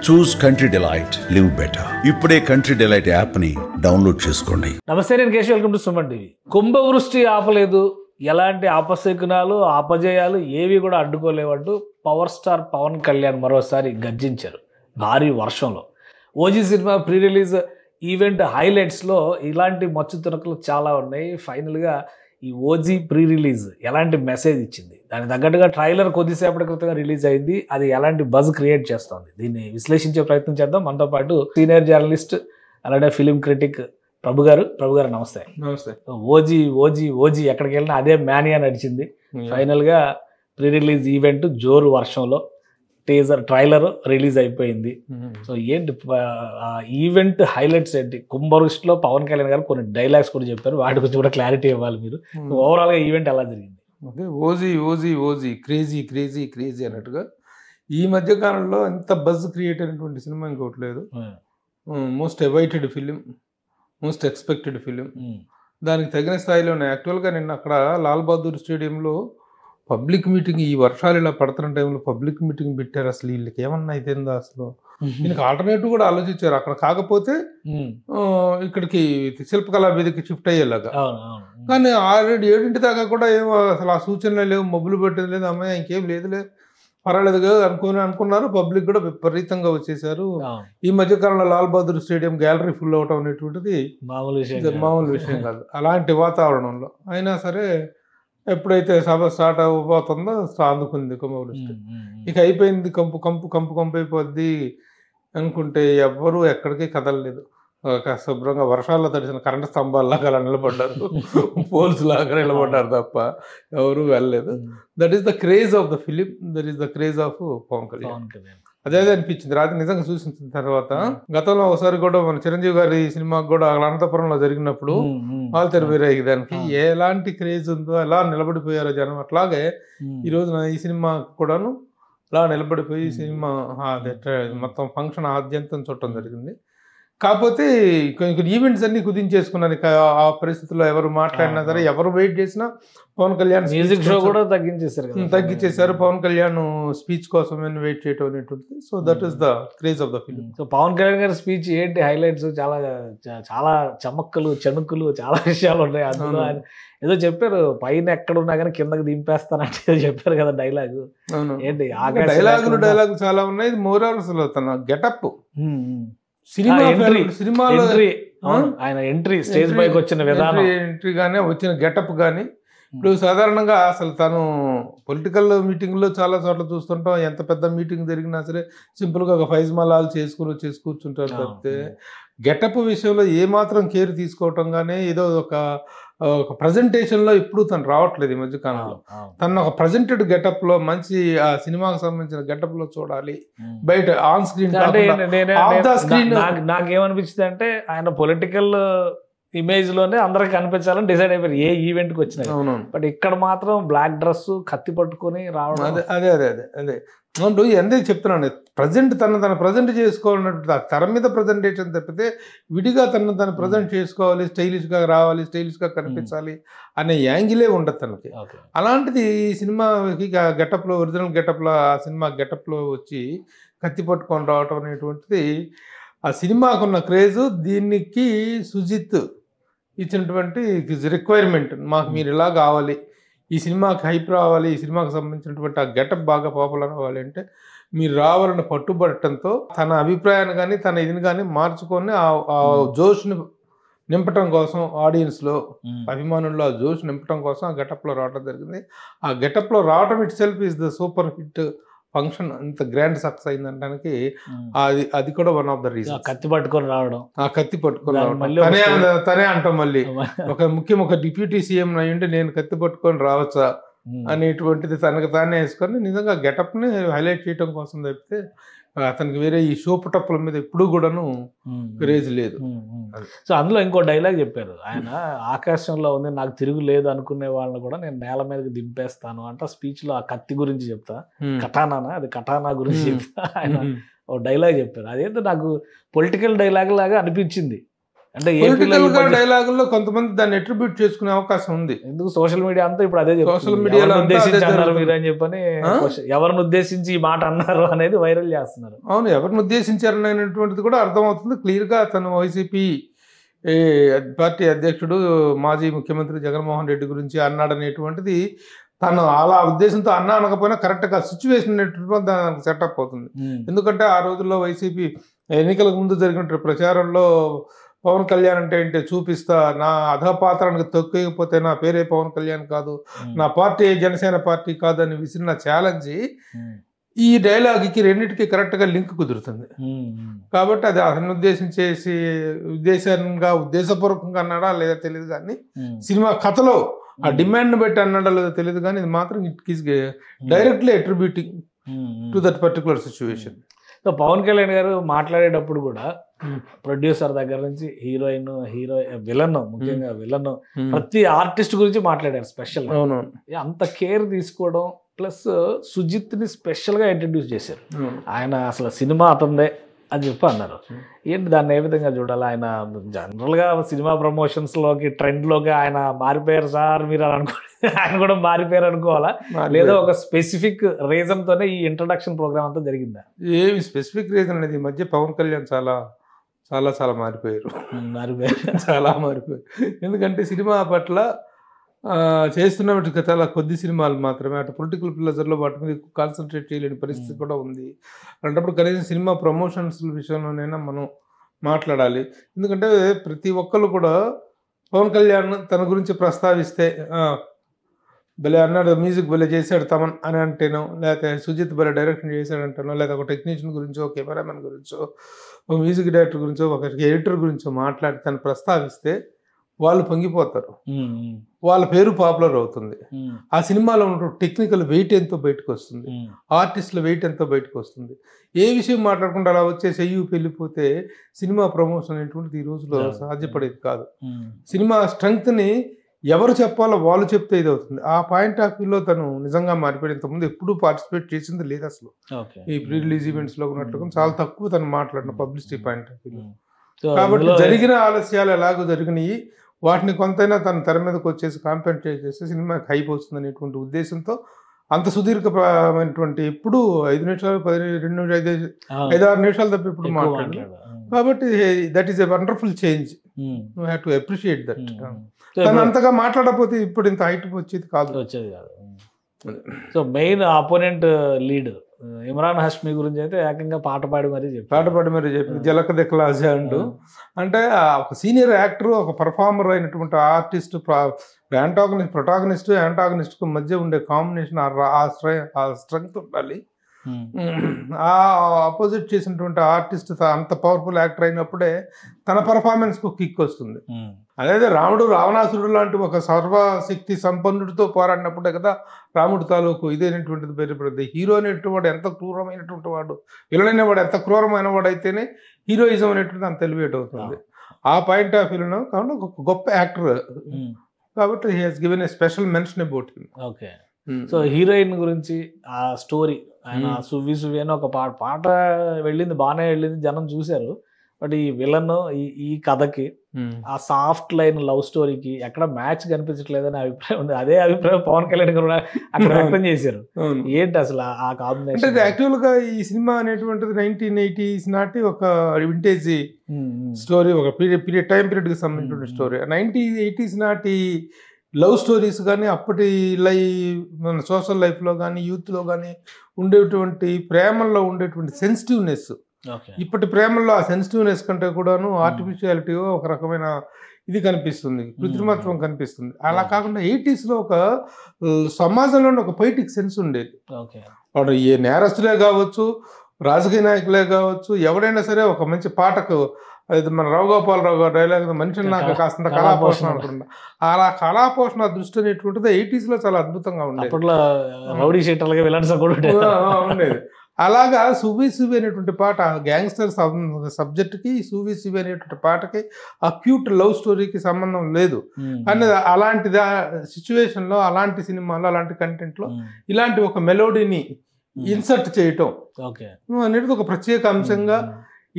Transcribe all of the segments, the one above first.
చూస్ Country Delight, live better. ఇప్పుడే Country Delight app ని download చేసుకోండి. నమస్తే, నేను Keshav. Welcome to Suman TV. కుంభవృష్టి ఆపలేదు, ఎలాంటి ఆపశకునాలు ఆపజయాలు ఏవి కూడా అడ్డుకోలేవంటూ పవర్ స్టార్ పవన్ కళ్యాణ్ మరోసారి గర్జించారు భారీ వర్షంలో. ఓజీ సినిమా ప్రీ రిలీజ్ ఈవెంట్ హైలైట్స్లో ఇలాంటి మచ్చు తునకలు చాలా ఉన్నాయి. ఫైనల్గా ఈ ఓజీ ప్రీ రిలీజ్ ఎలాంటి మెసేజ్ ఇచ్చింది, దానికి తగ్గట్టుగా ట్రైలర్ కొద్దిసేపటి క్రితంగా రిలీజ్ అయింది, అది ఎలాంటి బజ్ క్రియేట్ చేస్తుంది, దీన్ని విశ్లేషించే ప్రయత్నం చేద్దాం. మనతో పాటు సీనియర్ జర్నలిస్ట్ అలాగే ఫిలిం క్రిటిక్ ప్రభు గారు నమస్తే. నమస్తే. ఓజీ ఓజీ ఓజీ ఎక్కడికి వెళ్ళినా అదే మ్యానియా నడిచింది. ఫైనల్గా ప్రీ రిలీజ్ ఈవెంట్ జోరు వర్షంలో ట్రైలర్ రిలీజ్ అయిపోయింది. సో ఏంటి ఈవెంట్ హైలైట్స్ ఏంటి? కుంభవృష్టిలో పవన్ కళ్యాణ్ గారు కొన్ని డైలాగ్స్ కూడా చెప్పారు, వాటి గురించి కూడా క్లారిటీ ఇవ్వాలి మీరు. ఓవరాల్గా ఈవెంట్ ఎలా జరిగింది? Okay, OG OG OG crazy crazy crazy అన్నట్టుగా ఈ మధ్య కాలంలో ఎంత బజ్ క్రియేట్ అయినటువంటి సినిమా ఇంకోటి లేదు. Most awaited film, most expected film, దానికి తగిన స్థాయిలోనే. యాక్చువల్గా నిన్న అక్కడ లాల్ బహదూర్ స్టేడియంలో పబ్లిక్ మీటింగ్, ఈ వర్షాలు ఇలా పడుతున్న టైంలో పబ్లిక్ మీటింగ్ పెట్టారు. అసలు వీళ్ళకి ఏమన్నా అయితేందా? అసలు దీనికి ఆల్టర్నేటివ్ కూడా ఆలోచించారు అక్కడ, కాకపోతే ఇక్కడికి శిల్పకళా వేదికకి షిఫ్ట్ అయ్యేలాగా. కానీ ఆల్రెడీ 7 దాకా కూడా ఏమో అసలు ఆ సూచనలు లేవు, మబ్బులు పెట్టేది లేదు, అమ్మాయి ఇంకేం లేదులే పర్వాలేదు కదా అనుకున్నారు. పబ్లిక్ కూడా విపరీతంగా వచ్చేసారు. ఈ మధ్య కాలంలో Lal Bahadur stadium gallery full అవటం అనేటువంటిది మామూలు విషయం కాదు. అలాంటి వాతావరణంలో అయినా సరే ఎప్పుడైతే సభ స్టార్ట్ అవ్వబోతుందో అందుకుంది కుంభవృష్టి. ఇక అయిపోయింది, కంపు కంపు కంపు కంపు అయిపోద్ది అనుకుంటే ఎవ్వరూ ఎక్కడికి కదలలేదు. శుభ్రంగా వర్షాల్లో తడిసిన కరెంట్ స్తంభాల్లాగా అలా నిలబడ్డారు, పోల్స్ లాగా నిలబడ్డారు తప్ప ఎవరు వెళ్ళలేదు. That is the craze of the film, that is the craze of Pawan Kalyan. అదే అనిపించింది రాత్రి నిజంగా చూసిన తర్వాత. గతంలో ఒకసారి కూడా మన చిరంజీవి గారి సినిమాకి కూడా అనంతపురంలో జరిగినప్పుడు వాళ్ళు తెరవేరాయి దానికి ఎలాంటి క్రేజ్ ఉందో, ఎలా నిలబడిపోయారో జనం, అట్లాగే ఈ రోజున ఈ సినిమా కూడాను అలా నిలబడిపోయి సినిమా మొత్తం ఫంక్షన్ ఆద్యంతం చూడటం జరిగింది. కాకపోతే కొన్ని ఈవెంట్స్ అన్ని కుదించేసుకున్నాను. ఆ పరిస్థితుల్లో ఎవరు మాట్లాడినా సరే, ఎవరు వెయిట్ చేసినా పవన్ కళ్యాణ్ మ్యూజిక్ షో కూడా తగ్గించేశారు. పవన్ కళ్యాణ్ స్పీచ్ కోసం వెయిట్ చేయటం అనేటువంటిది. So that is the craze of the film. So Pawan Kalyan గారి స్పీచ్ ఏంటి హైలైట్స్? చాలా చాలా చమక్కులు చణుకులు చాలా విషయాలు ఉన్నాయి అందులో. ఆయన ఏదో చెప్పారు, పైన ఎక్కడున్నా కానీ కిందకి దింపేస్తానంటే చెప్పారు కదా డైలాగ్. ఏంటి డైలాగులు చాలా ఉన్నాయి. మోరాల్ అసలు తన గెటప్, సినిమాలో ఆయన ఎంట్రీ, స్టేజ్ పైకి వచ్చిన విధానం, ఎంట్రీ కానీ వచ్చిన గెటప్ కానీ. ఇప్పుడు సాధారణంగా అసలు తను పొలిటికల్ మీటింగ్లో చాలా చోట్ల చూస్తుంటాం, ఎంత పెద్ద మీటింగ్ జరిగినా సరే సింపుల్గా ఒక ఫైజ్మాలాలు చేసుకుని కూర్చుంటారు తప్పితే గెటప్ విషయంలో ఏమాత్రం కేర్ తీసుకోవటం కానీ, ఏదో ఒక ప్రజెంటేషన్లో ఇప్పుడు తను రావట్లేదు ఈ మధ్య కాలంలో. తను ఒక ప్రజెంటెడ్ గెటప్లో మంచి ఆ సినిమాకి సంబంధించిన గెటప్లో చూడాలి. బయట ఆన్ స్క్రీన్ నాకేమనిపించింది అంటే, ఆయన పొలిటికల్ ఇమేజ్ లోనే అందరికి కనిపించాలని డిసైడ్ అయిపోయారు ఏ ఈవెంట్కి వచ్చినా. బట్ ఇక్కడ మాత్రం బ్లాక్ డ్రెస్ కత్తి పట్టుకొని రావడం. అదే అదే అదే అదే ఎందుకు చెప్తున్నాను, తను ప్రజెంట్ చేసుకోవాలన్నట్టు తెర మీద ప్రజెంటేషన్ తప్పితే విడిగా తను ప్రజెంట్ చేసుకోవాలి, స్టైలిష్గా రావాలి, స్టైలిష్గా కనిపించాలి అనే యాంగిలే ఉండదు తనకి. అలాంటిది ఈ సినిమాకి గెటప్లో, ఒరిజినల్ గెటప్లో, ఆ సినిమా గెటప్లో వచ్చి కత్తి పట్టుకొని రావటం అనేటువంటిది ఆ సినిమాకున్న క్రేజు. దీనికి సుజిత్ ఇచ్చినటువంటి రిక్వైర్మెంట్, మాకు మీరు ఇలా కావాలి, ఈ సినిమాకి హైప్ రావాలి, ఈ సినిమాకి సంబంధించినటువంటి ఆ గెటప్ బాగా పాపులర్ అవ్వాలి అంటే మీరు రావాలని పట్టుబట్టడంతో తన అభిప్రాయాన్ని కానీ తన ఇదిని కానీ మార్చుకొని ఆ జోష్ని నింపటం కోసం, ఆడియన్స్లో అభిమానుల్లో ఆ జోష్ నింపటం కోసం ఆ గెటప్లో రావడం జరిగింది. ఆ గెటప్లో రావడం it self is the super hit function. అంత గ్రాండ్ సక్సెస్ అయిందంటానికి అది కూడా వన్ ఆఫ్ ద రీజన్. కత్తి పట్టుకొని రావడం, ఆ కత్తి పట్టుకొని తనే అంటాం మళ్ళీ ఒక డిప్యూటీ సీఎం అయ్యుంటే నేను కత్తి పట్టుకొని రావచ్చా అనేటువంటిది తనకు తానే వేసుకొని నిజంగా గెటప్ని హైలైట్ చేయడం కోసం తప్పితే అతనికి వేరే ఈ షోపుటప్పుల మీద ఎప్పుడు కూడాను క్రేజ్ లేదు. సో అందులో ఇంకో డైలాగ్ చెప్పారు ఆయన, ఆకాశంలో ఉంది నాకు తిరుగు లేదు అనుకునే వాళ్ళని కూడా నేను నేల మీదకి దింపేస్తాను అంటే స్పీచ్ లో ఆ కత్తి గురించి చెప్తా, కటానా గురించి చెప్తా ఆయన ఓ డైలాగ్ చెప్పారు. అదేంటో నాకు పొలిటికల్ డైలాగ్ లాగా అనిపించింది. అంటే పొలిటికల్ గా డైలాగుల్లో కొంతమంది దాన్ని అట్రిబ్యూట్ చేసుకునే అవకాశం ఉంది. ఎందుకు సోషల్ మీడియా అంతా ఇప్పుడు అదే సోషల్ మీడియాలో ఉద్దేశించి అన్నారు మీరు అని చెప్పని, ఎవరిని ఉద్దేశించి ఈ మాట అన్నారు అనేది వైరల్ చేస్తున్నారు. అవును, ఎవరిని ఉద్దేశించారని అనేటువంటిది కూడా అర్థమవుతుంది క్లియర్ గా. తను వైసీపీ పార్టీ అధ్యక్షుడు మాజీ ముఖ్యమంత్రి జగన్మోహన్ రెడ్డి గురించి అన్నాడు అనేటువంటిది తను అలా ఉద్దేశంతో అన్నా అనకపోయినా కరెక్ట్ గా సిచ్యువేషన్ అనేటువంటి దానికి సెటప్ అవుతుంది. ఎందుకంటే ఆ రోజుల్లో వైసీపీ ఎన్నికలకు ముందు జరిగిన ప్రచారంలో పవన్ కళ్యాణ్ అంటే ఏంటి చూపిస్తా, నా అధపాత్రానికి తొక్కకపోతే నా పేరే పవన్ కళ్యాణ్ కాదు, నా పార్టీ జనసేన పార్టీ కాదు అని విసిరిన ఛాలెంజ్ ఈ డైలాగ్కి రెండింటికి కరెక్ట్ గా లింక్ కుదురుతుంది. కాబట్టి అది అతను ఉద్దేశపూర్వకంగా అన్నాడా లేదా తెలియదు కానీ, సినిమా కథలో ఆ డిమాండ్ బట్టి అన్నాడా లేదా తెలియదు కానీ, ఇది మాత్రం it is directly attributing to that particular situation. So Pawan Kalyan గారు మాట్లాడేటప్పుడు కూడా ప్రొడ్యూసర్ దగ్గర నుంచి హీరోయిన్, విలన్, ముఖ్యంగా విలన్, ప్రతి ఆర్టిస్ట్ గురించి మాట్లాడారు స్పెషల్. అంత కేర్ తీసుకోవడం, ప్లస్ సుజిత్ ని స్పెషల్ గా ఇంట్రడ్యూస్ చేశారు. ఆయన అసలు సినిమా అతందే అని చెప్పి అన్నారు. ఏంటి దాన్ని ఏ విధంగా చూడాలి? ఆయన జనరల్ గా సినిమా ప్రమోషన్స్ లోకి ట్రెండ్ లోకి ఆయన మారిపోయారు సార్ మీరు అని అనుకోండి, ఆయన కూడా మారిపోయారు అనుకోవాలా, లేదా ఒక స్పెసిఫిక్ రీజన్ తోనే ఈ ఇంట్రడక్షన్ ప్రోగ్రామ్ అంతా జరిగిందా? ఏమి స్పెసిఫిక్ రీజన్ అనేది ఈ మధ్య పవన్ కళ్యాణ్ చాలా చాలా చాలా మారిపోయారు. చాలా మారిపోయారు. ఎందుకంటే సినిమా పట్ల చేస్తున్నట్టు చాలా కొద్ది సినిమాలు మాత్రమే, అటు పొలిటికల్ ప్రెజర్లో వాటి మీద కాన్సన్ట్రేట్ చేయలేని పరిస్థితి కూడా ఉంది. అలాంటప్పుడు కనీసం సినిమా ప్రమోషన్స్ విషయంలోనైనా మనం మాట్లాడాలి. ఎందుకంటే ప్రతి ఒక్కరు కూడా పవన్ కళ్యాణ్ తన గురించి ప్రస్తావిస్తే భలే అన్నాడు, మ్యూజిక్ భలే చేశాడు తమన్ అని అంటేనో, లేకపోతే సుజిత్ భలే డైరెక్షన్ చేశాడంటేనో, లేదా ఒక టెక్నీషియన్ గురించో, కెమెరామెన్ గురించో, ఒక మ్యూజిక్ డైరెక్టర్ గురించో, ఒక ఎడిటర్ గురించో మాట్లాడి తను ప్రస్తావిస్తే వాళ్ళు పొంగిపోతారు, వాళ్ళ పేరు పాపులర్ అవుతుంది. ఆ సినిమాలో ఉన్న టెక్నికల్ వెయిట్ ఎంతో బయటకు వస్తుంది, ఆర్టిస్టుల వెయిట్ ఎంతో బయటకు వస్తుంది. ఏ విషయం మాట్లాడకుండా అలా వచ్చేసి అయ్యూ వెళ్ళిపోతే సినిమా ప్రమోషన్ అనేటువంటిది ఈ రోజులో సాధ్యపడేది కాదు. సినిమా స్ట్రెంగ్త్ని ఎవరు చెప్పాలో వాళ్ళు చెప్తే ఇది అవుతుంది. ఆ పాయింట్ ఆఫ్ వ్యూలో తను నిజంగా మారిపోయి ఇంతకుముందు ఎప్పుడూ పార్టిసిపేట్ చేసింది లేదు అసలు. ఈ ప్రీ రిలీజ్ ఈవెంట్స్ లో ఉన్నట్టుగా చాలా తక్కువ తను మాట్లాడిన పబ్లిసిటీ పాయింట్ ఆఫ్ వ్యూలో. కాబట్టి జరిగిన ఆలస్యాలు ఎలాగో జరిగినాయి, వాటిని కొంతైనా తన తెర మీదకి వచ్చేసి కాంపెన్సేట్ చేస్తే సినిమాకి హైప్ వస్తుంది అనేటువంటి ఉద్దేశంతో అంత సుదీర్ఘమైనటువంటి ఎప్పుడు 5 నిమిషాలు 5-6 నిమిషాలు తప్ప ఇప్పుడు మాట్లాడారు. కాబట్టి that is a wonderful change, you have to appreciate that. తను అంతగా మాట్లాడకపోతే ఇప్పుడు ఇంత హైట్ వచ్చేది కాదు. So main opponent lead Imran Hashmi గురించి అయితే ఏకంగా పాట పాడి మరీ చెప్పి జలక దిక్లాజ అంటూ, అంటే ఒక సీనియర్ యాక్టర్, ఒక పర్ఫార్మర్ అయినటువంటి ఆర్టిస్ట్, ప్రొటాగనిస్ట్ యాంటాగనిస్ట్ కు మధ్య ఉండే కాంబినేషన్, ఆ స్ట్రెంగ్త్ ఉండాలి. ఆ ఆపోజిట్ చేసినటువంటి ఆర్టిస్ట్ అంత పవర్ఫుల్ యాక్టర్ అయినప్పుడే తన పర్ఫార్మెన్స్ కు కిక్ వస్తుంది. అదే రాముడు రావణాసురుడు లాంటి ఒక సర్వశక్తి సంపన్నుడితో పోరాడినప్పుడే కదా రాముడు తాలూకు ఇదైనటువంటిది బయటపడుతుంది. హీరో అనేటువంటి ఎంత క్రూరమైనటువంటి వాడు, విలన్ వాడు ఎంత క్రూరమైన వాడు అయితేనే హీరోయిజం అనేటువంటిది అంత ఎలివేట్ అవుతుంది. ఆ పాయింట్ ఆఫ్ వ్యూలో కాబట్టి ఒక గొప్ప యాక్టర్, కాబట్టి he has given a special mention about him. Okay. So heroine గురించి ఆ స్టోరీ, ఆయన సువ్వి అని ఒక పాట వెళ్ళింది, బాగానే వెళ్ళింది, జనం చూశారు. బట్ ఈ విలన్ ఈ కథకి, ఆ సాఫ్ట్ లైన్ లవ్ స్టోరీకి ఎక్కడ మ్యాచ్ కనిపించట్లేదని అభిప్రాయం ఉంది. అదే అభిప్రాయం పవన్ కళ్యాణ్ గారు అక్కడ వ్యక్తం చేశారు. ఏంటి అసలు ఆ కాంబినేషన్? అంటే యాక్చువల్ గా ఈ సినిమా అనేటువంటిది 1980s నాటి ఒక వింటేజ్ స్టోరీ, ఒక టైం పీరియడ్ కి సంబంధించిన స్టోరీ. 1980s నాటి లవ్ స్టోరీస్ కానీ, అప్పటి మన సోషల్ లైఫ్లో కానీ, యూత్లో కానీ ఉండేటువంటి ప్రేమల్లో ఉండేటువంటి సెన్సిటివ్నెస్, ఇప్పటి ప్రేమల్లో ఆ సెన్సిటివ్నెస్ కంటే కూడాను ఆర్టిఫిషియాలిటీ, ఒక రకమైన ఇది కనిపిస్తుంది, కృత్రిమత్వం కనిపిస్తుంది. అలా కాకుండా 80s లో ఒక సమాజంలో ఒక పొయిటిక్ సెన్స్ ఉండేది. వాడు ఏ నేరస్తులే కావచ్చు, రాజకీయ నాయకులే కావచ్చు, ఎవడైనా సరే ఒక మంచి పాటకు, అది మన రావుగోపాలరావు గారు డైలాగ్, మనిషిని నాకు కాస్త కళాపోషణ అనుకుంటా, అలా కళాపోషణ దృష్టి అనేటువంటిది 80s లో చాలా అద్భుతంగా ఉండేది. ఉండేది. అలాగా సువ్వి అనేటువంటి పాట, గ్యాంగ్స్టర్ సబ్జెక్ట్కి సువ్వి అనేటువంటి పాటకి ఆ క్యూట్ లవ్ స్టోరీకి సంబంధం లేదు. కానీ అలాంటి సిచ్యువేషన్లో, అలాంటి సినిమాలో, అలాంటి కంటెంట్లో ఇలాంటి ఒక మెలోడీని ఇన్సర్ట్ చేయటం అనేది ఒక ప్రత్యేక అంశంగా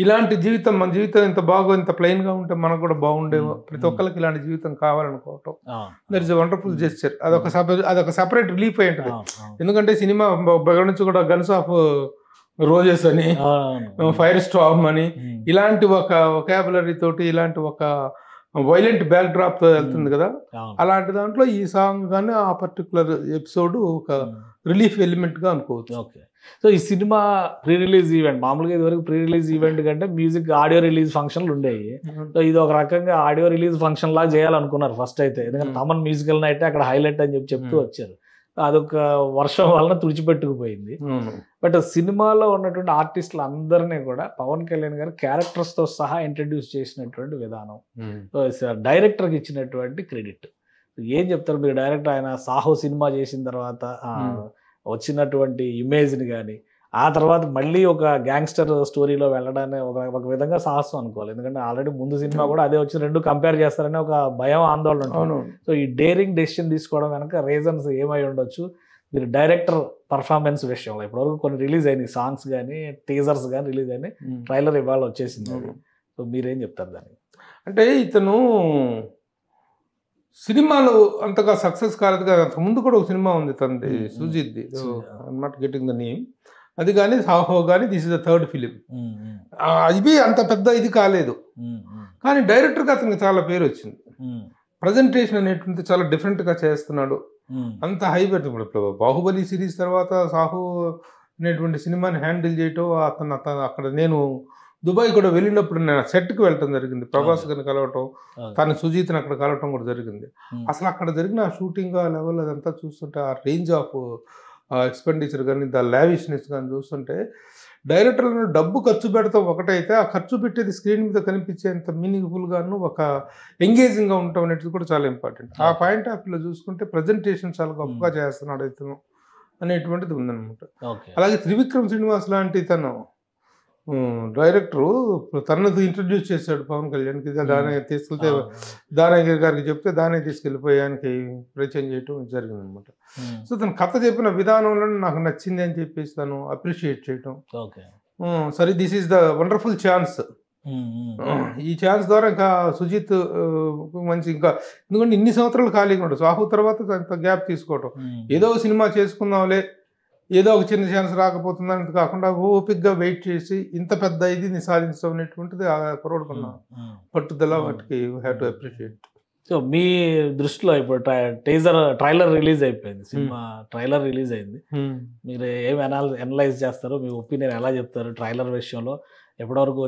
ఇలాంటి జీవితం, మన జీవితం ఇంత ఇంత ప్లెయిన్ గా ఉంటే మనకు కూడా బాగుండేమో, ప్రతి ఒక్కరికి ఇలాంటి జీవితం కావాలనుకోవటం, దట్ ఇస్ వండర్ఫుల్ జెస్చర్. అదొక సెపరేట్ రిలీఫ్ అయి ఉంటుంది. ఎందుకంటే సినిమా దగ్గర నుంచి కూడా గన్స్ ఆఫ్ రోజెస్ అని, ఫైర్ స్టార్మ్ అని, ఇలాంటి ఒక వొకాబులరీ తోటి, ఇలాంటి ఒక వైలెంట్ బ్యాక్ డ్రాప్ తో వెళ్తుంది కదా, అలాంటి దాంట్లో ఈ సాంగ్ కానీ ఆ పర్టికులర్ ఎపిసోడ్ ఒక రిలీఫ్ ఎలిమెంట్ గా అనుకోవచ్చు. ఓకే. సో ఈ సినిమా ప్రీ రిలీజ్ ఈవెంట్, మామూలుగా ఇదివరకు ప్రీ రిలీజ్ ఈవెంట్ కంటే మ్యూజిక్ ఆడియో రిలీజ్ ఫంక్షన్లు ఉండేవి. సో ఇది ఒక రకంగా ఆడియో రిలీజ్ ఫంక్షన్ లాగా చేయాలనుకున్నారు ఫస్ట్ అయితే, ఎందుకంటే తమన్ మ్యూజికల్ నైట్ అక్కడ హైలైట్ అని చెప్తూ వచ్చారు. అదొక వర్షం వలన తుడిచిపెట్టుకుపోయింది. బట్ సినిమాలో ఉన్నటువంటి ఆర్టిస్టులు అందరినీ కూడా పవన్ కళ్యాణ్ గారు క్యారెక్టర్స్ తో సహా ఇంట్రడ్యూస్ చేసినటువంటి విధానం, డైరెక్టర్కి ఇచ్చినటువంటి క్రెడిట్ ఏం చెప్తారు మీరు? డైరెక్టర్ ఆయన సాహో సినిమా చేసిన తర్వాత వచ్చినటువంటి ఇమేజ్ని కానీ, ఆ తర్వాత మళ్ళీ ఒక గ్యాంగ్స్టర్ స్టోరీలో వెళ్ళడాన్ని ఒక విధంగా సాహసం అనుకోవాలి. ఎందుకంటే ఆల్రెడీ ముందు సినిమా కూడా అదే వచ్చి రెండు కంపేర్ చేస్తారని ఒక భయం, ఆందోళన ఉంటుంది. సో ఈ డేరింగ్ డెసిషన్ తీసుకోవడం వెనక రీజన్స్ ఏమై ఉండొచ్చు? మీరు డైరెక్టర్ పర్ఫార్మెన్స్ విషయంలో ఇప్పటివరకు కొన్ని రిలీజ్ అయినాయి, సాంగ్స్ కానీ టీజర్స్ కానీ రిలీజ్ అయినాయి, ట్రైలర్ ఇవాళ వచ్చేసింది. సో మీరేం చెప్తారు దానికి? అంటే ఇతను సినిమాలు అంతగా సక్సెస్ కాలేదు కదా. ముందు కూడా ఒక సినిమా ఉంది తనది, సుజిత్ది, I'm not getting the name, అది కానీ సాహో కానీ this is the third film. ఇది అంత పెద్ద ఇది కాలేదు, కానీ డైరెక్టర్గా అతనికి చాలా పేరు వచ్చింది. ప్రజెంటేషన్ అనేటువంటి చాలా డిఫరెంట్గా చేస్తున్నాడు, అంత హై పెడుతుంది. ఇప్పుడు బాహుబలి సిరీస్ తర్వాత సాహో అనేటువంటి సినిమాని హ్యాండిల్ చేయటం, అతను అక్కడ నేను దుబాయ్ కూడా వెళ్ళినప్పుడు నేను సెట్కి వెళ్ళటం జరిగింది, ప్రభాస్ గారిని కలవటం, తను సుజీత్ని అక్కడ కలవటం కూడా జరిగింది. అసలు అక్కడ జరిగిన ఆ షూటింగ్ ఆ లెవెల్ అదంతా చూస్తుంటే, ఆ రేంజ్ ఆఫ్ ఎక్స్పెండిచర్ కానీ, ద లావిష్నెస్ కానీ చూస్తుంటే, డైరెక్టర్లను డబ్బు ఖర్చు పెడతాం ఒకటైతే, ఆ ఖర్చు పెట్టేది స్క్రీన్ మీద కనిపించేంత మీనింగ్ఫుల్గాను ఒక ఎంగేజింగ్గా ఉండటం అనేది కూడా చాలా ఇంపార్టెంట్. ఆ పాయింట్ ఆఫ్ వ్యూలో చూసుకుంటే ప్రజెంటేషన్ చాలా గొప్పగా చేస్తున్నాడు ఇతను అనేటువంటిది ఉందన్నమాట. అలాగే త్రివిక్రమ్ శ్రీనివాస్ లాంటి తను డైరెక్టరు తనకు ఇంట్రడ్యూస్ చేశాడు పవన్ కళ్యాణ్కి. దాని తీసుకెళ్తే దానయ్య గారికి చెప్తే దానయ్య తీసుకెళ్ళిపోయి ఆయనకి పరిచయం చేయటం జరిగింది అనమాట. సో తను కథ చెప్పిన విధానంలో నాకు నచ్చింది అని చెప్పేసి తను అప్రిషియేట్ చేయటం, సరే this is the wonderful chance, ఈ ఛాన్స్ ద్వారా ఇంకా సుజిత్ మంచి, ఇంకా ఎందుకంటే ఇన్ని సంవత్సరాలు ఖాళీగా ఉండదు, సాహు తర్వాత గ్యాప్ తీసుకోవటం, ఏదో సినిమా చేసుకుందాంలే, ఏదో ఒక చిన్న ఛాన్స్ రాకపోతుందని కాకుండా ఓపిక్గా వెయిట్ చేసి ఇంత పెద్ద ఇది సాధించడం అనేటువంటిది ఆ కుర్రోడుకున్న పట్టుదల, వాటికి you have to appreciate. So మీ దృష్టిలో ఇప్పుడు ట్రైలర్ రిలీజ్ అయిపోయింది, సినిమా ట్రైలర్ రిలీజ్ అయింది, మీరు ఏమి అనలైజ్ చేస్తారు? మీ ఒపీనియన్ ఎలా చెప్తారు ట్రైలర్ విషయంలో? ఎప్పటివరకు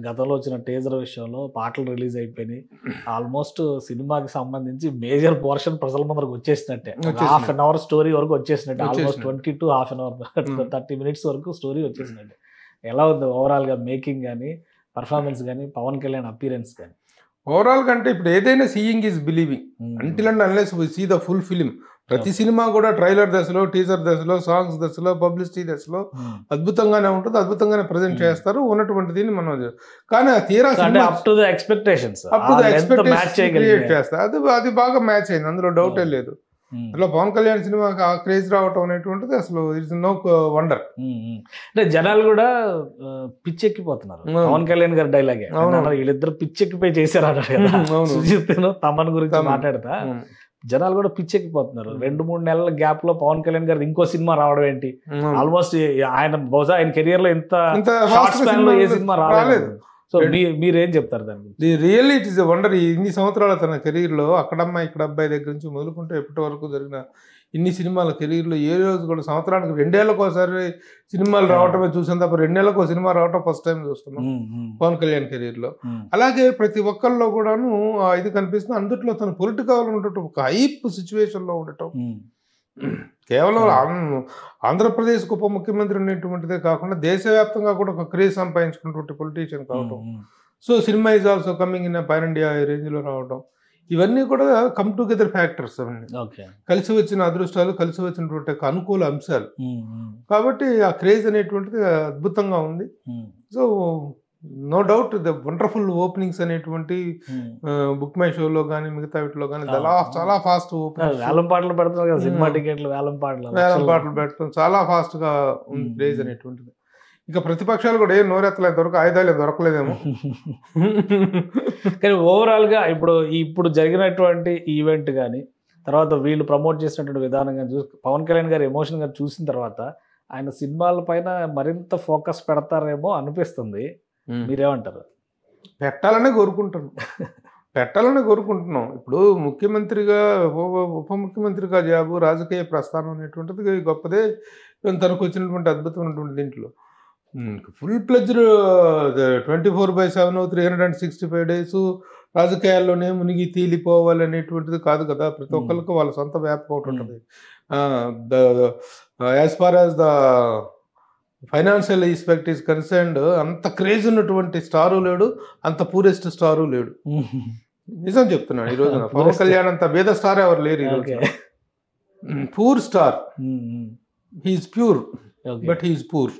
గతంలో వచ్చిన టీజర్ విషయంలో పాటలు రిలీజ్ అయిపోయినాయి, ఆల్మోస్ట్ సినిమాకి సంబంధించి మేజర్ పోర్షన్ ప్రజల ముందరకు వచ్చేసినట్టే, హాఫ్ అన్ అవర్ స్టోరీ వరకు వచ్చేసినట్టే, almost 20 to half an hour 30 minutes వరకు స్టోరీ వచ్చేసినట్టే. ఎలా ఉంది ఓవరాల్గా మేకింగ్ కానీ, పర్ఫార్మెన్స్ కానీ, పవన్ కళ్యాణ్ అపీరెన్స్ కానీ? ఓవరాల్ కంటే ఇప్పుడు ఏదైనా seeing is believing, until and unless we see the full film. ప్రతి సినిమా కూడా ట్రైలర్ దశలో, టీజర్ దశలో, సాంగ్స్ దశలో, పబ్లిసిటీ దశలో అద్భుతంగానే ఉంటుంది, అద్భుతంగానే ప్రజెంట్ చేస్తారు ఉన్నటువంటి దీన్ని మనం. కానీ తీరా up to the expectations create చేస్తారు, అది బాగా మ్యాచ్ అయింది, అందులో డౌటే లేదు. అట్లా పవన్ కళ్యాణ్ సినిమాకి ఆ క్రేజ్ రావటం అనేటువంటిది అసలు ఇట్స్ నో వండర్. అంటే జనాలు కూడా పిచ్చెక్కిపోతున్నారు పవన్ కళ్యాణ్ గారి డైలాగే, వీళ్ళిద్దరు పిచ్చెక్కిపోయి చేశారు అన్నారు కదా సుజిత్ తమన్ గురించి మాట్లాడతా. జనాలు కూడా పిచ్చెక్కిపోతున్నారు. 2-3 నెలల గ్యాప్ లో పవన్ కళ్యాణ్ గారి ఇంకో సినిమా రావడం ఏంటి, ఆల్మోస్ట్ ఆయన బహుశా ఆయన కెరియర్ లో ఇంత షార్ట్ స్పాన్ లో ఏ సినిమా రాలేదు. సో మీరేం చెప్తారు దాన్ని? Really it is a wonder. ఇన్ని సంవత్సరాల తన కెరీర్లో అక్కడమ్మాయి ఇక్కడ అబ్బాయి దగ్గర నుంచి మొదలుకుంటే ఇప్పటి వరకు జరిగిన ఇన్ని సినిమాల కెరీర్లో ఏ రోజు కూడా సంవత్సరానికి 2 ఏళ్ళకు ఒకసారి సినిమాలు రావటమే చూసాం తప్ప 2 ఏళ్ళకు సినిమా రావటం ఫస్ట్ టైం చూస్తున్నాం పవన్ కళ్యాణ్ కెరీర్లో. అలాగే ప్రతి ఒక్కరిలో కూడాను ఇది కనిపిస్తుంది. అందుట్లో తను పొలిటికల్ ఉండటం, ఒక హైప్ సిచ్యువేషన్ లో ఉండటం, కేవలం ఆంధ్రప్రదేశ్ ఉప ముఖ్యమంత్రి అనేటువంటిదే కాకుండా దేశవ్యాప్తంగా కూడా ఒక క్రేజ్ సంపాదించుకున్నటువంటి పొలిటీషియన్ కావటం. So cinema is also coming in pan India range లో రావడం, ఇవన్నీ కూడా కమ్ టుగెదర్ ఫ్యాక్టర్స్ అవన్నీ, కలిసి వచ్చిన అదృష్టాలు, కలిసి వచ్చినటువంటి అనుకూల అంశాలు. కాబట్టి ఆ క్రేజ్ అనేటువంటిది అద్భుతంగా ఉంది. So no doubt the wonderful openings అనేటువంటి బుక్ మై షోలో కానీ మిగతా వీటిలో కానీ చాలా ఫాస్ట్ వేలం పాటలు పెడతారు, సినిమా టికెట్లు వేలం పాటలు పెట్టడం చాలా ఫాస్ట్ గా ఉంది క్రేజ్ అనేటువంటిది. ఇక ప్రతిపక్షాలు కూడా ఏం నోరెత్తలేదు, దొరక ఆయుధాలు దొరకలేదేమో. కానీ ఓవరాల్గా ఇప్పుడు జరిగినటువంటి ఈవెంట్ కానీ తర్వాత వీళ్ళు ప్రమోట్ చేసినటువంటి విధానం కానీ చూసి పవన్ కళ్యాణ్ గారు ఎమోషన్ గారు చూసిన తర్వాత ఆయన సినిమాల పైన మరింత ఫోకస్ పెడతారేమో అనిపిస్తుంది. మీరేమంటారు? పెట్టాలనే కోరుకుంటున్నాం. ఇప్పుడు ముఖ్యమంత్రిగా ఉప ముఖ్యమంత్రిగా జాబు, రాజకీయ ప్రస్థానం అనేటువంటిది గొప్పదే. తనకు వచ్చినటువంటి అద్భుతమైనటువంటి దీంట్లో ఫుల్ ప్లెజ్డ్ 24/7 365 days రాజకీయాల్లోనే మునిగి తేలిపోవాలనేటువంటిది కాదు కదా. ప్రతి ఒక్కరికి వాళ్ళ సొంత వ్యాపకం ఒకటి ఉంటుంది. As far as the financial aspect is concerned అంత క్రేజ్ ఉన్నటువంటి స్టారు లేడు, అంత పూరెస్ట్ స్టారు లేడు. నిజం చెప్తున్నాను. ఈ రోజున పవన్ కళ్యాణ్ అంత భేద స్టార్ ఎవరు లేరు ఈ రోజు. Poor star, he's pure but he's poor.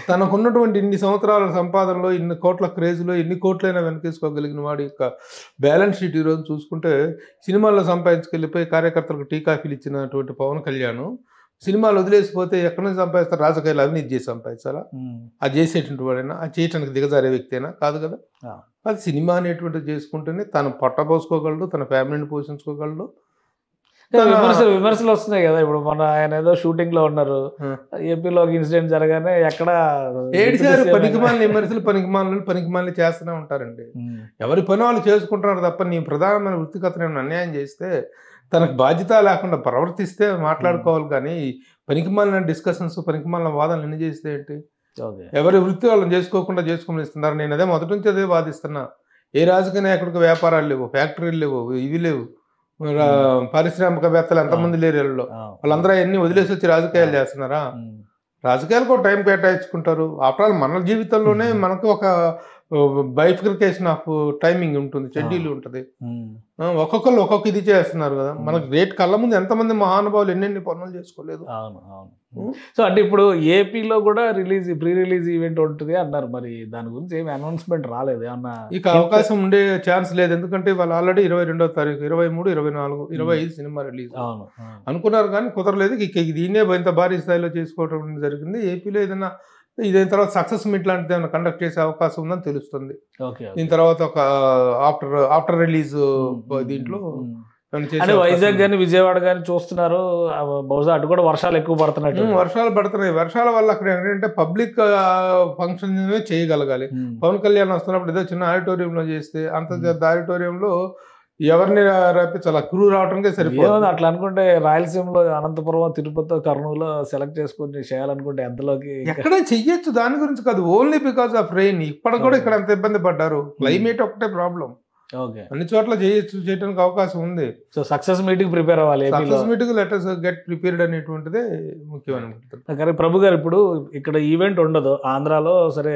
తనకున్నటువంటి ఇన్ని సంవత్సరాల సంపాదనలో, ఇన్ని కోట్ల క్రేజ్లో ఎన్ని కోట్లైనా వెనకేసుకోగలిగిన వాడి యొక్క బ్యాలెన్స్ షీట్ ఈరోజు చూసుకుంటే సినిమాల్లో సంపాదించుకెళ్ళిపోయి కార్యకర్తలకు టీ కాఫీలు ఇచ్చినటువంటి పవన్ కళ్యాణ్ సినిమాలు వదిలేసిపోతే ఎక్కడి నుంచి సంపాదిస్తారు? రాజకీయాలు అవినీతి చేసి సంపాదించాలా? అది చేసేటువంటి వాడైనా, అది చేయడానికి దిగజారే వ్యక్తి అయినా కాదు కదా. అది సినిమా అనేటువంటిది చేసుకుంటేనే తను పొట్టపోసుకోగలడు, తన ఫ్యామిలీని పోషించుకోగలడు. విమర్శలు వస్తున్నాయి కదా. ఇప్పుడు మన ఆయన ఏదో షూటింగ్ లో ఉన్నారు, ఏపీలో ఇన్సిడెంట్ జరగానే ఎక్కడ ఏడిసారు పనికిమాలని చేస్తూనే ఉంటారండి. ఎవరి పని వాళ్ళు చేసుకుంటున్నారు తప్ప నీ ప్రధానమైన వృత్తిగతను అన్యాయం చేస్తే, తనకు బాధ్యత లేకుండా ప్రవర్తిస్తే మాట్లాడుకోవాలి. కానీ పనికిమాలిన డిస్కషన్స్, పనికిమాలిన వాదనలు ఎన్ని చేస్తే ఏంటి? ఎవరి వృత్తి వాళ్ళని చేసుకోకుండా చేసుకోమని ఇస్తున్నారు. నేను అదే మొదటి నుంచి అదే వాదిస్తున్నా. ఏ రాజకీయ నాయకుడికి వ్యాపారాలు లేవు, ఫ్యాక్టరీలు లేవు, ఇవి లేవు, పారిశ్రామికవేత్తలు ఎంతమంది లేరు వీళ్ళలో. వాళ్ళందరూ అన్ని వదిలేసి వచ్చి రాజకీయాలు చేస్తున్నారా? రాజకీయాలకు ఒక టైం కేటాయించుకుంటారు. ఆఫ్టర్ ఆల్ మన జీవితంలోనే మనకు ఒక బైఫికేషన్ ఆఫ్ టైమింగ్ ఉంటుంది, షెడ్యూల్ ఉంటుంది. ఒక్కొక్కరు ఒక్కొక్క ఇది చేస్తున్నారు కదా. మనకు రేట్ కళ్ళ ముందు ఎంతమంది మహానుభావులు ఎన్నెన్ని పనులు చేసుకోలేదు. సో అంటే ఇప్పుడు ఏపీలో కూడా ప్రీ రిలీజ్ ఈవెంట్ ఉంటుంది అన్నారు. మరి దాని గురించి ఏమి అనౌన్స్మెంట్ రాలేదు ఏమన్నా? ఇక అవకాశం ఉండే ఛాన్స్ లేదు. ఎందుకంటే వాళ్ళు ఆల్రెడీ 22వ తారీఖు 23, 24, 25 సినిమా రిలీజ్ అనుకున్నారు కానీ కుదరలేదు. ఇక దీన్నే ఇంత భారీ స్థాయిలో చేసుకోవడం జరిగింది. ఏపీలో ఏదైనా ఇదైన తర్వాత సక్సెస్ మీట్ లాంటిది ఏమైనా కండక్ట్ చేసే అవకాశం ఉందని తెలుస్తుంది. దీని తర్వాత ఒక ఆఫ్టర్ రిలీజ్ దీంట్లో వైజాగ్ కానీ విజయవాడ కానీ చూస్తున్నారు. బహుశా అటు కూడా వర్షాలు ఎక్కువ పడుతున్నాయి. వర్షాల వల్ల అక్కడ ఏంటంటే పబ్లిక్ ఫంక్షన్ చేయగలగాలి. పవన్ కళ్యాణ్ వస్తున్నప్పుడు ఏదో చిన్న ఆడిటోరియంలో చేస్తే అంత పెద్ద ఆడిటోరియంలో ఎవరిని రప్పించాలి? క్రూ రావడానికి సరిపోతుంది. అట్లా అనుకుంటే రాయలసీమలో అనంతపురం, తిరుపతి, కర్నూలు సెలెక్ట్ చేసుకుని చేయాలనుకుంటే ఎంతలోకి ఎక్కడ చెయ్యొచ్చు. దాని గురించి కాదు, ఓన్లీ బికాస్ ఆఫ్ రెయిన్. ఇప్పటికి కూడా ఇక్కడ ఎంత ఇబ్బంది పడ్డారు. క్లైమేట్ ఒకటే ప్రాబ్లం. అన్ని చోట్ల చేయడానికి అవకాశం ఉంది. సో సక్సెస్ మీటింగ్ ప్రిపేర్ అవ్వాలి. Success meeting let us get prepared అనేటువంటిదే ముఖ్యమైన. కానీ ప్రభు గారు ఇప్పుడు ఇక్కడ ఈవెంట్ ఉండదు ఆంధ్రాలో, సరే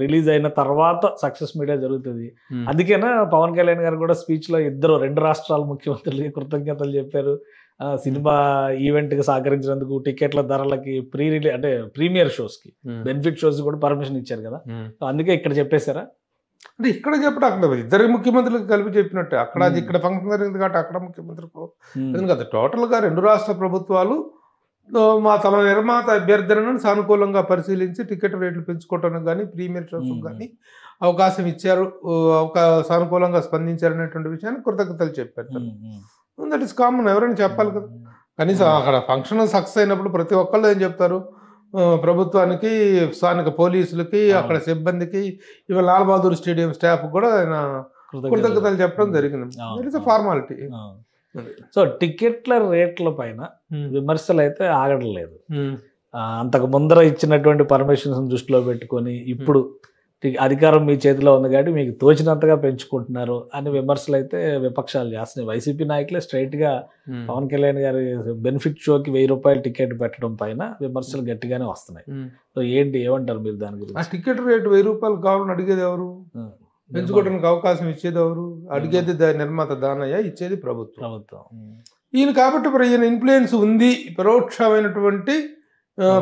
రిలీజ్ అయిన తర్వాత సక్సెస్ మీడియా జరుగుతుంది. అందుకేనా పవన్ కళ్యాణ్ గారు కూడా స్పీచ్ లో 2 రాష్ట్రాల ముఖ్యమంత్రులకి కృతజ్ఞతలు చెప్పారు. సినిమా ఈవెంట్ కి సహకరించినందుకు, టికెట్ల ధరలకి, ప్రీమియర్ షోస్ కి, బెనిఫిట్ షోస్ కూడా పర్మిషన్ ఇచ్చారు కదా. అందుకే ఇక్కడ చెప్పేశారా? అంటే ఇక్కడ చెప్పడం అక్కడ ఇద్దరు ముఖ్యమంత్రులకు కలిపి చెప్పినట్టే. అక్కడ ఇక్కడ ఫంక్షన్ జరిగింది కాబట్టి అక్కడ ముఖ్యమంత్రికి కదా. టోటల్గా 2 రాష్ట్ర ప్రభుత్వాలు తమ నిర్మాత అభ్యర్థనను సానుకూలంగా పరిశీలించి టికెట్ రేట్లు పెంచుకోవటానికి కానీ, ప్రీమియర్ షోస్ కానీ అవకాశం ఇచ్చారు, సానుకూలంగా స్పందించారు అనేటువంటి విషయాన్ని కృతజ్ఞతలు చెప్పారు. దట్ ఈస్ కామన్, ఎవరైనా చెప్పాలి కదా. కనీసం అక్కడ ఫంక్షన్ సక్సెస్ అయినప్పుడు ప్రతి ఒక్కళ్ళు ఏం చెప్తారు? ప్రభుత్వానికి, స్థానిక పోలీసులకి, అక్కడ సిబ్బందికి, ఇవాళ లాల్ బహదూర్ స్టేడియం స్టాఫ్ కూడా ఆయన కృతజ్ఞతలు చెప్పడం జరిగింది. It is formality. సో టికెట్ల రేట్ల పైన విమర్శలు అయితే ఆగడం లేదు. అంతకు ముందర ఇచ్చినటువంటి పర్మిషన్స్ దృష్టిలో పెట్టుకొని ఇప్పుడు అధికారం మీ చేతిలో ఉంది కాబట్టి మీకు తోచినంతగా పెంచుకుంటున్నారు అని విమర్శలు అయితే విపక్షాలు చేస్తున్నాయి. వైసీపీ నాయకులే స్ట్రైట్ గా పవన్ కళ్యాణ్ గారి బెనిఫిట్ షోకి 1000 రూపాయలు టికెట్ పెట్టడం పైన విమర్శలు గట్టిగానే వస్తున్నాయి. సో ఏమంటారు మీరు దాని గురించి? ఆ టికెట్ రేటు 1000 రూపాయలు కావాలని అడిగేది ఎవరు? పెంచుకోవడానికి అవకాశం ఇచ్చేది ఎవరు? అడిగేది నిర్మాత దానయ్య, ఇచ్చేది ప్రభుత్వం. ఈయన కాబట్టి ఈయన ఇన్ఫ్లుయెన్స్ ఉంది, పరోక్షమైనటువంటి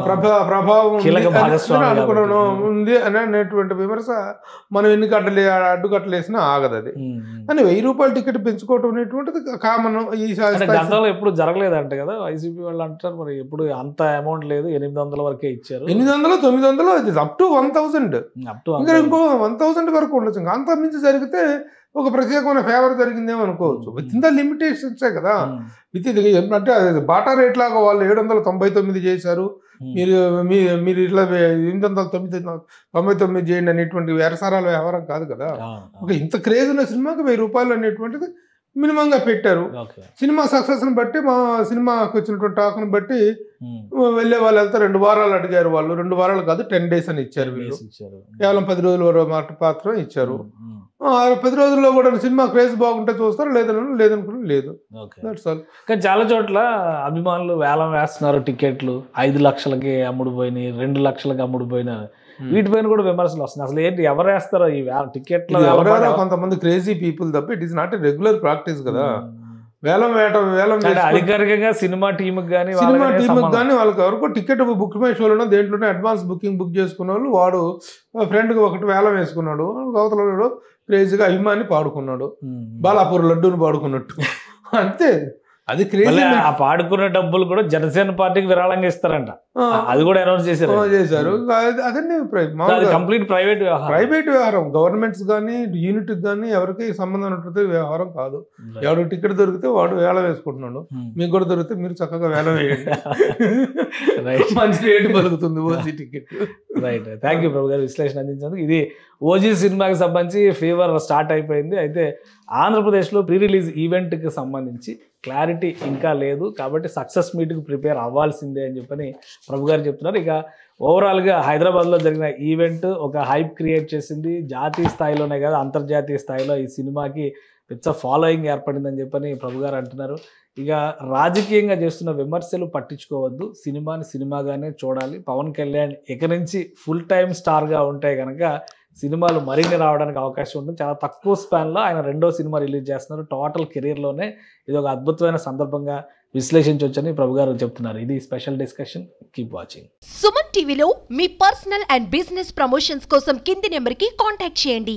ప్రభావం కీలక భాగస్వామి అనుకోవడం ఉంది అని అనేటువంటి విమర్శ మనం ఎన్ని అడ్డుకట్టలు వేసినా ఆగదు అది. అని 1000 రూపాయల టికెట్ పెంచుకోవటం అనేటువంటిది కామన్. ఈ గతంలో ఎప్పుడు జరగలేదంట కదా వైసీపీ వాళ్ళు అంటారు, మరి ఎప్పుడు అంత అమౌంట్ లేదు, 800 వరకే ఇచ్చారు. 800, 900 అప్ టు 1000, ఇంకా ఇంకో 1000 వరకు ఉండొచ్చు. ఇంకా అంత మించి జరిగితే ఒక ప్రత్యేకమైన ఫేవర్ జరిగిందేమో అనుకోవచ్చు. విత్ ఇన్ ద లిమిటేషన్సే కదా. విత్ అంటే బాటా రేట్ లాగా వాళ్ళు 799 చేశారు, మీరు ఇట్లా 899 చేయండి అనేటువంటి వ్యవసారాల వ్యవహారం కాదు కదా. ఒక ఇంత క్రేజ్ ఉన్న సినిమాకి 1000 రూపాయలు అనేటువంటిది మినిమంగా పెట్టారు. సినిమా సక్సెస్ని బట్టి, మా సినిమాకి వచ్చినటువంటి టాక్ని బట్టి వెళ్ళే వాళ్ళు వెళ్తే 2 వారాలు అడిగారు వాళ్ళు. 2 వారాలు కాదు 10 days అని ఇచ్చారు వీళ్ళు. కేవలం 10 రోజుల మాత్రం ఇచ్చారు. 10 రోజుల్లో కూడా సినిమా క్రేజ్ బాగుంటే చూస్తారు, లేదనుకుని లేదు. కానీ చాలా చోట్ల అభిమానులు వేలం వేస్తున్నారు టికెట్లు, 5 లక్షలకి అమ్ముడు పోయినాయి, 2 లక్షలకి అమ్ముడు పోయినా, వీటిపైన కూడా విమర్శలు వస్తున్నాయి. అసలు ఏంటి, ఎవరు వేస్తారో ఈ టికెట్లు? ఎవరైనా కొంతమంది క్రేజీ పీపుల్ తప్ప it is not a regular practice కదా. వేలం అధికారికంగా సినిమా టీంకి కానీ వాళ్ళకి ఎవరికో టికెట్ బుక్ మై షోలోనో దేంట్లోనే అడ్వాన్స్ బుక్ చేసుకున్న వాళ్ళు, వాడు ఫ్రెండ్కి ఒకటి వేలం వేసుకున్నాడు, అవతల క్రేజీగా అభిమాని పాడుకున్నాడు, బాలాపూర్ లడ్డూని పాడుకున్నట్టు అంతే. అది క్రేజీ. ఆ పాడుకున్న డబ్బులు కూడా జనసేన పార్టీకి విరాళంగా ఇస్తారంట, అది కూడా అనౌన్స్ చేశారు. అదన్నీ కంప్లీట్ ప్రైవేట్ వ్యవహారం. గవర్నమెంట్స్ కానీ యూనిట్ కానీ ఎవరికి సంబంధం ఉన్నట్టు వ్యవహారం కాదు. ఎవరు టికెట్ దొరికితే వాడు వేలం వేసుకుంటున్నాడు, మీకు కూడా దొరికితే మీరు చక్కగా వేలం వేయండి, మంచి రేటు పలుకుతుంది OG ticket. Right, thank you Prabhu గారు విశ్లేషణ అందించినందుకు. ఇది ఓజీ సినిమాకి సంబంధించి ఫీవర్ స్టార్ట్ అయిపోయింది. అయితే ఆంధ్రప్రదేశ్లో ప్రీ రిలీజ్ ఈవెంట్కి సంబంధించి క్లారిటీ ఇంకా లేదు, కాబట్టి సక్సెస్ మీట్కి ప్రిపేర్ అవ్వాల్సిందే అని చెప్పని ప్రభు గారు చెప్తున్నారు. ఇక ఓవరాల్గా హైదరాబాద్లో జరిగిన ఈవెంట్ ఒక హైప్ క్రియేట్ చేసింది. జాతీయ స్థాయిలోనే కాదు, అంతర్జాతీయ స్థాయిలో ఈ సినిమాకి పెద్ద ఫాలోయింగ్ ఏర్పడిందని చెప్పని ప్రభు గారు అంటున్నారు. ఇక రాజకీయంగా చేస్తున్న విమర్శలు పట్టించుకోవద్దు, సినిమాని సినిమాగానే చూడాలి. పవన్ కళ్యాణ్ ఇక నుంచి ఫుల్ టైమ్ స్టార్గా ఉంటే కనుక సినిమాలు మరిన్ని రావడానికి అవకాశం ఉంటుంది. చాలా తక్కువ స్పాన్లో ఆయన 2వ సినిమా రిలీజ్ చేస్తున్నారు. టోటల్ కెరీర్లోనే ఇది ఒక అద్భుతమైన సందర్భంగా విశ్లేషించవచ్చని ప్రభు గారు చెప్తున్నారు. ఇది special discussion. Keep watching. Suman టీవీలో మీ పర్సనల్ అండ్ బిజినెస్ ప్రమోషన్స్ కోసం కింది నెంబర్కి కాంటాక్ట్ చేయండి.